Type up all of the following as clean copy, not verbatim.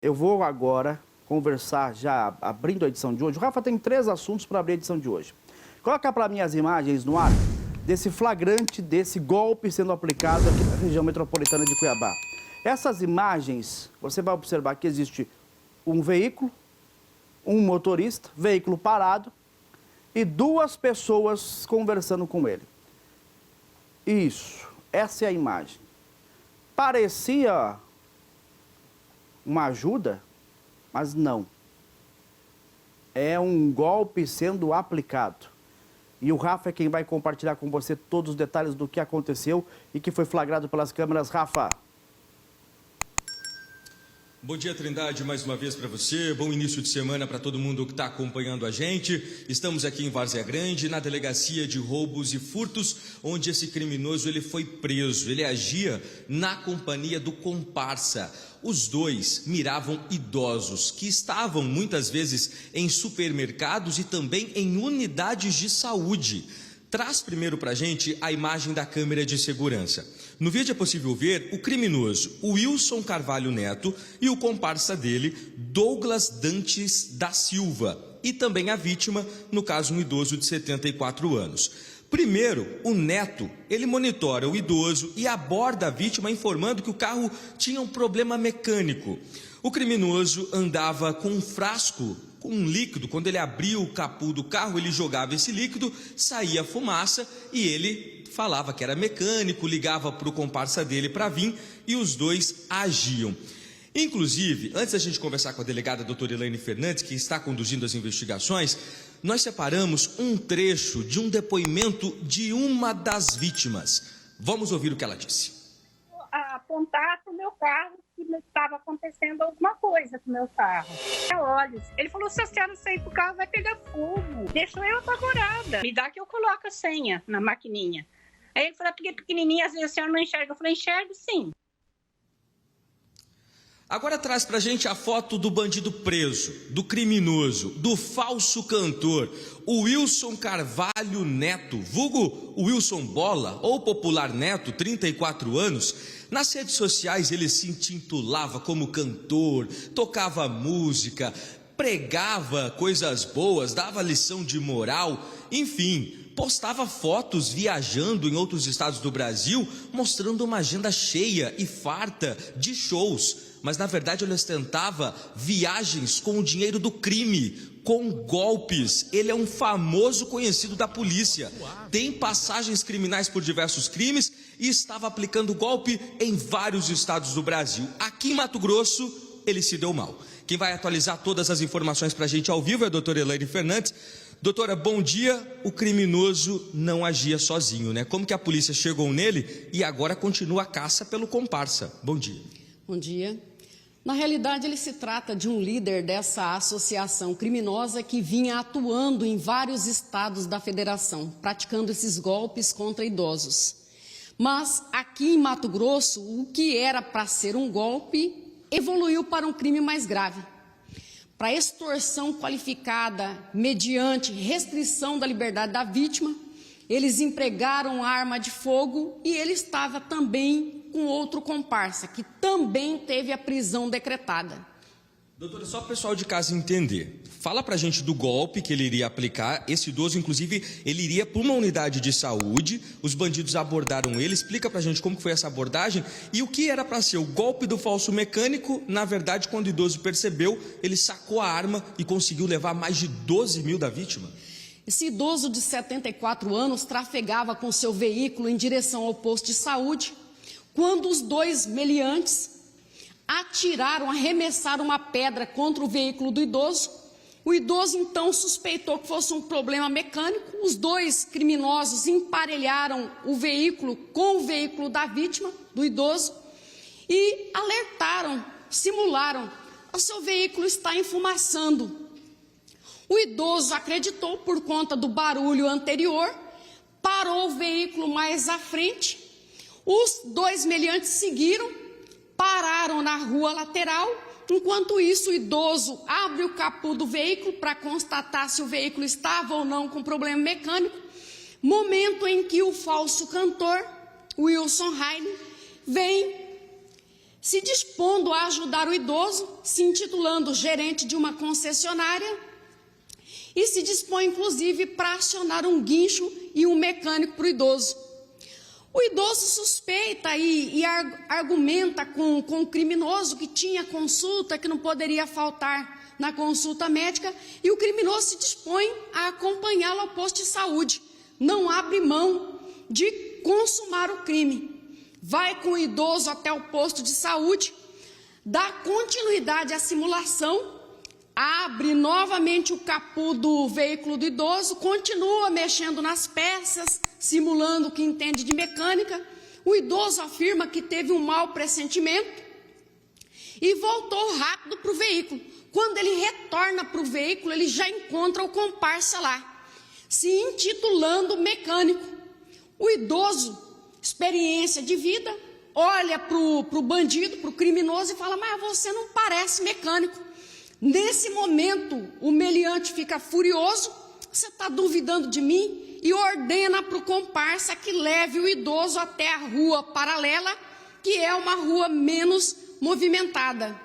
Eu vou agora conversar, já abrindo a edição de hoje. O Rafa tem 3 assuntos para abrir a edição de hoje. Coloca para mim as imagens no ar desse flagrante, desse golpe sendo aplicado aqui na região metropolitana de Cuiabá. Essas imagens, você vai observar que existe um veículo, um motorista, veículo parado e 2 pessoas conversando com ele. Isso, essa é a imagem. Parecia uma ajuda, mas não. É um golpe sendo aplicado. E o Rafa é quem vai compartilhar com você todos os detalhes do que aconteceu e que foi flagrado pelas câmeras. Rafa. Bom dia, Trindade, mais uma vez para você. Bom início de semana para todo mundo que está acompanhando a gente. Estamos aqui em Várzea Grande, na delegacia de roubos e furtos, onde esse criminoso ele foi preso. Ele agia na companhia do comparsa. Os 2 miravam idosos que estavam muitas vezes em supermercados e também em unidades de saúde. Traz primeiro para a gente a imagem da câmera de segurança. No vídeo é possível ver o criminoso, o Wilson Carvalho Neto, e o comparsa dele, Douglas Dantes da Silva, e também a vítima, no caso um idoso de 74 anos. Primeiro, o Neto, ele monitora o idoso e aborda a vítima informando que o carro tinha um problema mecânico. O criminoso andava com um frasco com um líquido. Quando ele abria o capô do carro, ele jogava esse líquido, saía fumaça e ele falava que era mecânico, ligava para o comparsa dele para vir e os 2 agiam. Inclusive, antes da gente conversar com a delegada doutora Elaine Fernandes, que está conduzindo as investigações, nós separamos um trecho de um depoimento de uma das vítimas. Vamos ouvir o que ela disse. Apontar para o meu carro que estava acontecendo alguma coisa com o meu carro. Olhos. Ele falou, se a senhora sair pro carro vai pegar fogo. Deixou eu apavorada. Me dá que eu coloco a senha na maquininha. Aí ele falou, porque pequenininha, às vezes a senhora não enxerga. Eu falei, enxergo sim. Agora traz pra gente a foto do bandido preso, do criminoso, do falso cantor, o Wilson Carvalho Neto, vulgo Wilson Bola, ou popular Neto, 34 anos. Nas redes sociais ele se intitulava como cantor, tocava música, pregava coisas boas, dava lição de moral, enfim, postava fotos viajando em outros estados do Brasil, mostrando uma agenda cheia e farta de shows. Mas na verdade ele ostentava viagens com o dinheiro do crime, com golpes. Ele é um famoso conhecido da polícia, tem passagens criminais por diversos crimes e estava aplicando golpe em vários estados do Brasil. Aqui em Mato Grosso ele se deu mal. Quem vai atualizar todas as informações para a gente ao vivo é a doutora Elaine Fernandes. Doutora, bom dia. O criminoso não agia sozinho, né? Como que a polícia chegou nele e agora continua a caça pelo comparsa? Bom dia. Bom dia. Na realidade, ele se trata de um líder dessa associação criminosa que vinha atuando em vários estados da federação, praticando esses golpes contra idosos. Mas aqui em Mato Grosso, o que era para ser um golpe evoluiu para um crime mais grave. Para extorsão qualificada mediante restrição da liberdade da vítima, eles empregaram arma de fogo e ele estava também com outro comparsa, que também teve a prisão decretada. Doutora, só para o pessoal de casa entender, fala para a gente do golpe que ele iria aplicar. Esse idoso, inclusive, ele iria para uma unidade de saúde, os bandidos abordaram ele. Explica para a gente como que foi essa abordagem e o que era para ser o golpe do falso mecânico. Na verdade, quando o idoso percebeu, ele sacou a arma e conseguiu levar mais de 12 mil da vítima. Esse idoso de 74 anos trafegava com seu veículo em direção ao posto de saúde, quando os 2 meliantes atiraram, arremessaram uma pedra contra o veículo do idoso. O idoso então suspeitou que fosse um problema mecânico. Os 2 criminosos emparelharam o veículo com o veículo da vítima, do idoso, e alertaram, simularam, o seu veículo está enfumaçando. O idoso acreditou por conta do barulho anterior, parou o veículo mais à frente. Os 2 meliantes seguiram, pararam na rua lateral. Enquanto isso, o idoso abre o capô do veículo para constatar se o veículo estava ou não com problema mecânico. Momento em que o falso cantor, Wilson Heine, vem se dispondo a ajudar o idoso, se intitulando gerente de uma concessionária, e se dispõe, inclusive, para acionar um guincho e um mecânico para o idoso. O idoso suspeita e argumenta com o criminoso que tinha consulta, que não poderia faltar na consulta médica, e o criminoso se dispõe a acompanhá-lo ao posto de saúde. Não abre mão de consumar o crime. Vai com o idoso até o posto de saúde, dá continuidade à simulação, abre novamente o capô do veículo do idoso, continua mexendo nas peças, simulando que entende de mecânica. O idoso afirma que teve um mau pressentimento e voltou rápido para o veículo. Quando ele retorna para o veículo, ele já encontra o comparsa lá, se intitulando mecânico. O idoso, experiência de vida, olha para o bandido, para o criminoso e fala: mas você não parece mecânico. Nesse momento, o meliante fica furioso: você está duvidando de mim? E ordena para o comparsa que leve o idoso até a rua paralela, que é uma rua menos movimentada.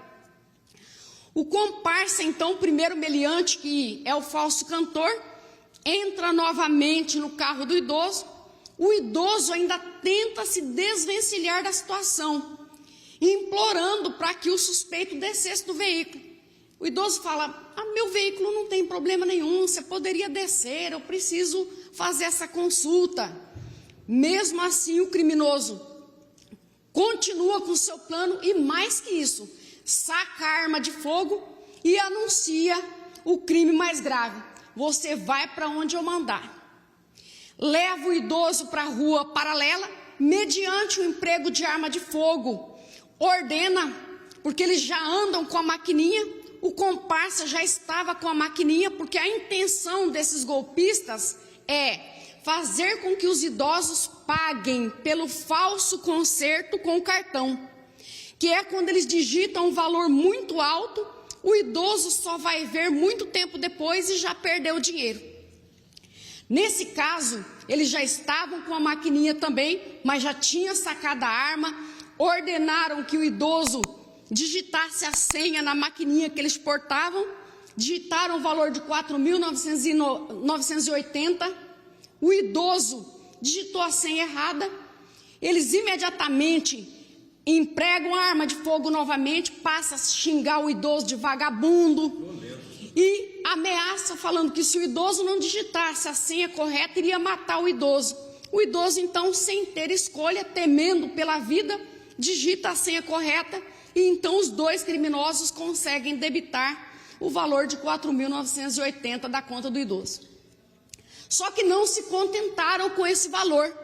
O comparsa, então, o primeiro meliante, que é o falso cantor, entra novamente no carro do idoso. O idoso ainda tenta se desvencilhar da situação, implorando para que o suspeito descesse do veículo. O idoso fala: meu veículo não tem problema nenhum, você poderia descer, eu preciso fazer essa consulta. Mesmo assim, o criminoso continua com o seu plano e, mais que isso, saca a arma de fogo e anuncia o crime mais grave: você vai para onde eu mandar. Leva o idoso para a rua paralela, mediante o emprego de arma de fogo. Ordena, porque eles já andam com a maquininha. O comparsa já estava com a maquininha, porque a intenção desses golpistas é fazer com que os idosos paguem pelo falso conserto com o cartão, que é quando eles digitam um valor muito alto, o idoso só vai ver muito tempo depois e já perdeu o dinheiro. Nesse caso, eles já estavam com a maquininha também, mas já tinha sacado a arma, ordenaram que o idoso digitasse a senha na maquininha que eles portavam, digitaram o valor de 4.980, o idoso digitou a senha errada, eles imediatamente empregam a arma de fogo novamente, passa a xingar o idoso de vagabundo e ameaça, falando que se o idoso não digitasse a senha correta, iria matar o idoso. O idoso, então, sem ter escolha, temendo pela vida, digita a senha correta. E então os dois criminosos conseguem debitar o valor de 4.980 da conta do idoso. Só que não se contentaram com esse valor.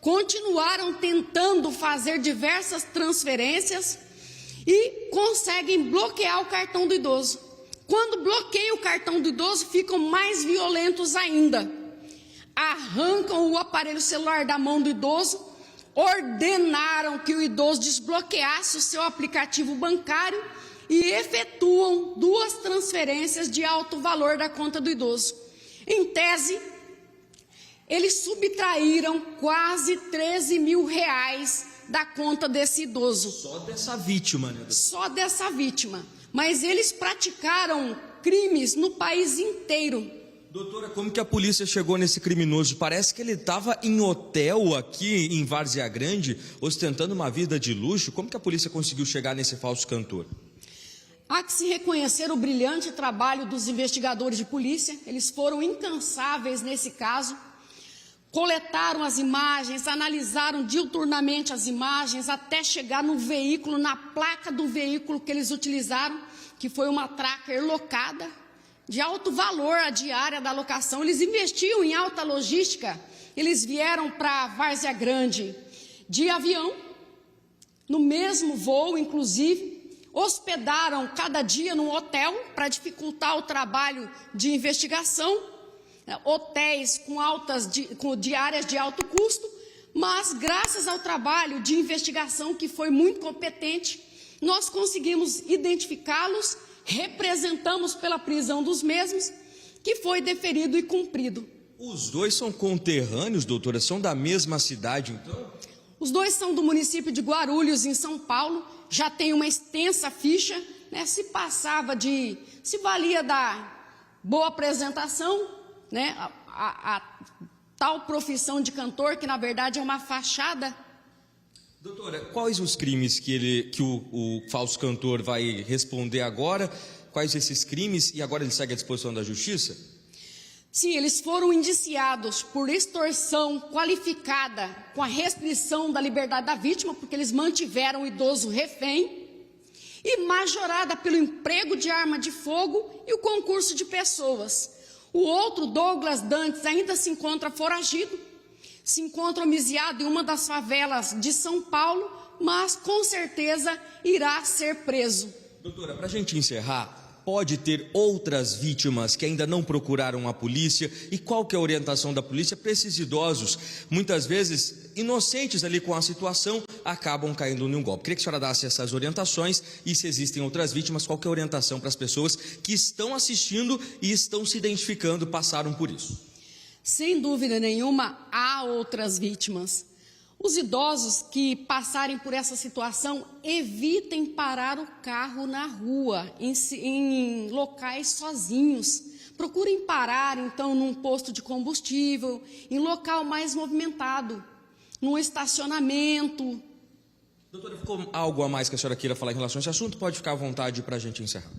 Continuaram tentando fazer diversas transferências e conseguem bloquear o cartão do idoso. Quando bloqueiam o cartão do idoso, ficam mais violentos ainda. Arrancam o aparelho celular da mão do idoso, ordenaram que o idoso desbloqueasse o seu aplicativo bancário e efetuam 2 transferências de alto valor da conta do idoso. Em tese, eles subtraíram quase 13 mil reais da conta desse idoso. Só dessa vítima, né? Só dessa vítima. Mas eles praticaram crimes no país inteiro. Doutora, como que a polícia chegou nesse criminoso? Parece que ele estava em hotel aqui em Várzea Grande, ostentando uma vida de luxo. Como que a polícia conseguiu chegar nesse falso cantor? Há que se reconhecer o brilhante trabalho dos investigadores de polícia. Eles foram incansáveis nesse caso. Coletaram as imagens, analisaram diuturnamente as imagens, até chegar no veículo, na placa do veículo que eles utilizaram, que foi uma tracker locada, de alto valor a diária da locação. Eles investiam em alta logística. Eles vieram para Várzea Grande de avião, no mesmo voo, inclusive, hospedaram cada dia num hotel para dificultar o trabalho de investigação, hotéis com diárias de alto custo, mas graças ao trabalho de investigação que foi muito competente, nós conseguimos identificá-los, representamos pela prisão dos mesmos, que foi deferido e cumprido. Os dois são conterrâneos, doutora? São da mesma cidade, então? Os dois são do município de Guarulhos, em São Paulo, já tem uma extensa ficha, né? Se valia da boa apresentação, né? A tal profissão de cantor, que na verdade é uma fachada. Doutora, quais os crimes que o falso cantor vai responder agora? Quais esses crimes? E agora ele segue à disposição da Justiça? Sim, eles foram indiciados por extorsão qualificada com a restrição da liberdade da vítima, porque eles mantiveram o idoso refém, e majorada pelo emprego de arma de fogo e o concurso de pessoas. O outro, Douglas Dantes, ainda se encontra foragido, se encontra homiziado em uma das favelas de São Paulo, mas com certeza irá ser preso. Doutora, para a gente encerrar, pode ter outras vítimas que ainda não procuraram a polícia? E qual que é a orientação da polícia para esses idosos, muitas vezes inocentes ali com a situação, acabam caindo num golpe? Queria que a senhora desse essas orientações e, se existem outras vítimas, qual que é a orientação para as pessoas que estão assistindo e estão se identificando, passaram por isso? Sem dúvida nenhuma, há outras vítimas. Os idosos que passarem por essa situação, evitem parar o carro na rua, em locais sozinhos. Procurem parar, então, num posto de combustível, em local mais movimentado, num estacionamento. Doutora, ficou algo a mais que a senhora queira falar em relação a esse assunto? Pode ficar à vontade para a gente encerrar.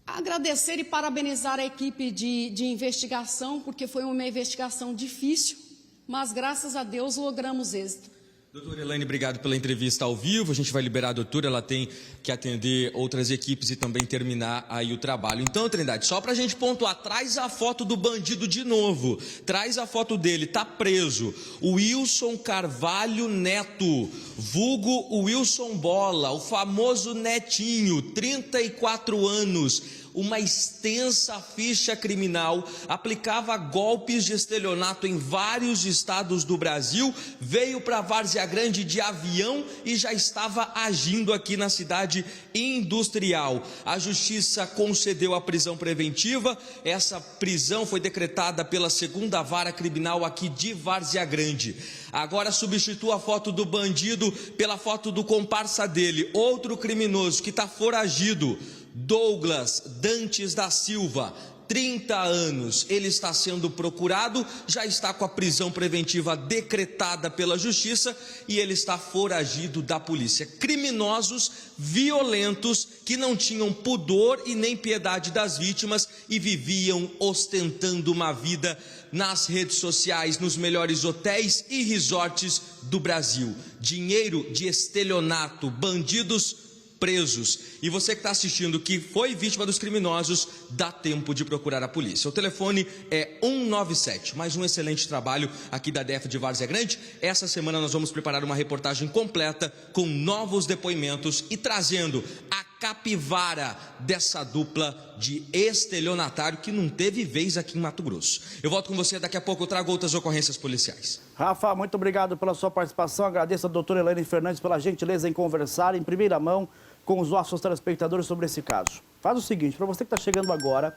Agradecer e parabenizar a equipe de investigação, porque foi uma investigação difícil, mas graças a Deus logramos êxito. Doutora Elaine, obrigado pela entrevista ao vivo. A gente vai liberar a doutora, ela tem que atender outras equipes e também terminar aí o trabalho. Então, Trindade, só pra gente pontuar, traz a foto do bandido de novo, traz a foto dele, tá preso, o Wilson Carvalho Neto, vulgo Wilson Bola, o famoso Netinho, 34 anos, uma extensa ficha criminal, aplicava golpes de estelionato em vários estados do Brasil, veio para Várzea Grande de avião e já estava agindo aqui na cidade industrial. A Justiça concedeu a prisão preventiva, essa prisão foi decretada pela 2ª Vara Criminal aqui de Várzea Grande. Agora substitua a foto do bandido pela foto do comparsa dele, outro criminoso que está foragido, Douglas Dantes da Silva, 30 anos, ele está sendo procurado, já está com a prisão preventiva decretada pela Justiça e ele está foragido da polícia. Criminosos violentos que não tinham pudor e nem piedade das vítimas e viviam ostentando uma vida nas redes sociais, nos melhores hotéis e resorts do Brasil. Dinheiro de estelionato, bandidos presos. E você que está assistindo, que foi vítima dos criminosos, dá tempo de procurar a polícia. O telefone é 197. Mais um excelente trabalho aqui da DF de Várzea Grande. Essa semana nós vamos preparar uma reportagem completa com novos depoimentos e trazendo a capivara dessa dupla de estelionatário que não teve vez aqui em Mato Grosso. Eu volto com você daqui a pouco, eu trago outras ocorrências policiais. Rafa, muito obrigado pela sua participação. Agradeço a doutora Elaine Fernandes pela gentileza em conversar em primeira mão com os nossos telespectadores sobre esse caso. Faz o seguinte, para você que está chegando agora,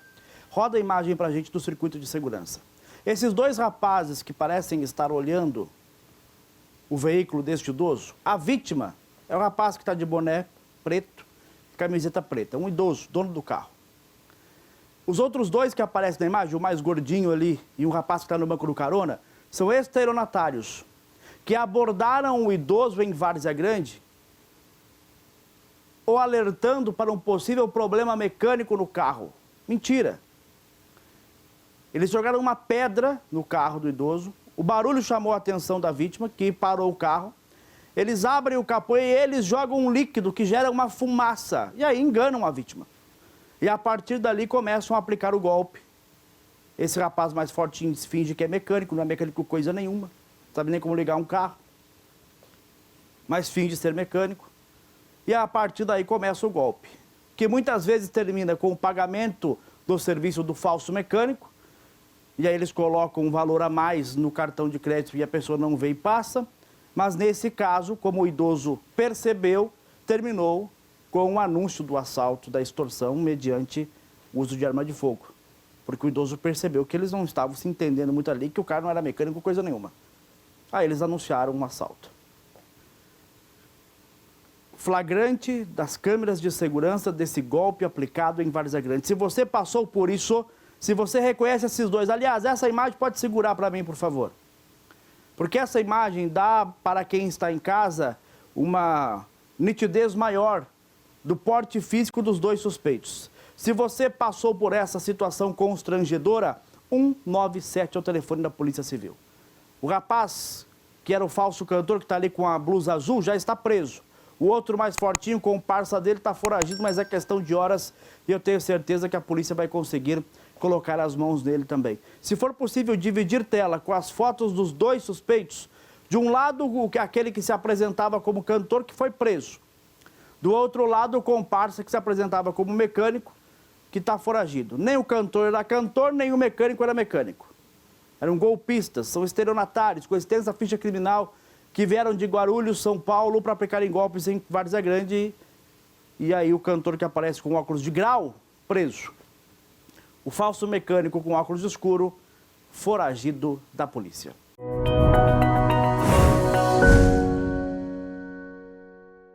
roda a imagem para a gente do circuito de segurança. Esses dois rapazes que parecem estar olhando o veículo deste idoso, a vítima é o rapaz que está de boné preto, camiseta preta, um idoso, dono do carro. Os outros dois que aparecem na imagem, o mais gordinho ali e o rapaz que está no banco do carona, são estelionatários que abordaram o idoso em Várzea Grande ou alertando para um possível problema mecânico no carro. Mentira. Eles jogaram uma pedra no carro do idoso, o barulho chamou a atenção da vítima, que parou o carro. Eles abrem o capô e eles jogam um líquido que gera uma fumaça. E aí enganam a vítima. E a partir dali começam a aplicar o golpe. Esse rapaz mais fortinho finge que é mecânico, não é mecânico coisa nenhuma. Não sabe nem como ligar um carro. Mas finge ser mecânico. E a partir daí começa o golpe. Que muitas vezes termina com o pagamento do serviço do falso mecânico. E aí eles colocam um valor a mais no cartão de crédito e a pessoa não vê e passa. Mas nesse caso, como o idoso percebeu, terminou com o anúncio do assalto, da extorsão, mediante uso de arma de fogo. Porque o idoso percebeu que eles não estavam se entendendo muito ali, que o cara não era mecânico, coisa nenhuma. Aí eles anunciaram um assalto. Flagrante das câmeras de segurança desse golpe aplicado em Várzea Grande. Se você passou por isso, se você reconhece esses dois... Aliás, essa imagem pode segurar para mim, por favor. Porque essa imagem dá para quem está em casa uma nitidez maior do porte físico dos dois suspeitos. Se você passou por essa situação constrangedora, 197 é o telefone da Polícia Civil. O rapaz, que era o falso cantor, que está ali com a blusa azul, já está preso. O outro mais fortinho, com o parça dele, está foragido, mas é questão de horas e eu tenho certeza que a polícia vai conseguir colocar as mãos nele também. Se for possível dividir tela com as fotos dos dois suspeitos, de um lado aquele que se apresentava como cantor, que foi preso. Do outro lado, o comparsa que se apresentava como mecânico, que está foragido. Nem o cantor era cantor, nem o mecânico era mecânico. Eram golpistas, são estelionatários, com extensa ficha criminal, que vieram de Guarulhos, São Paulo, para aplicarem golpes em Várzea Grande. E aí o cantor que aparece com óculos de grau, preso. O falso mecânico com óculos escuro, foragido da polícia.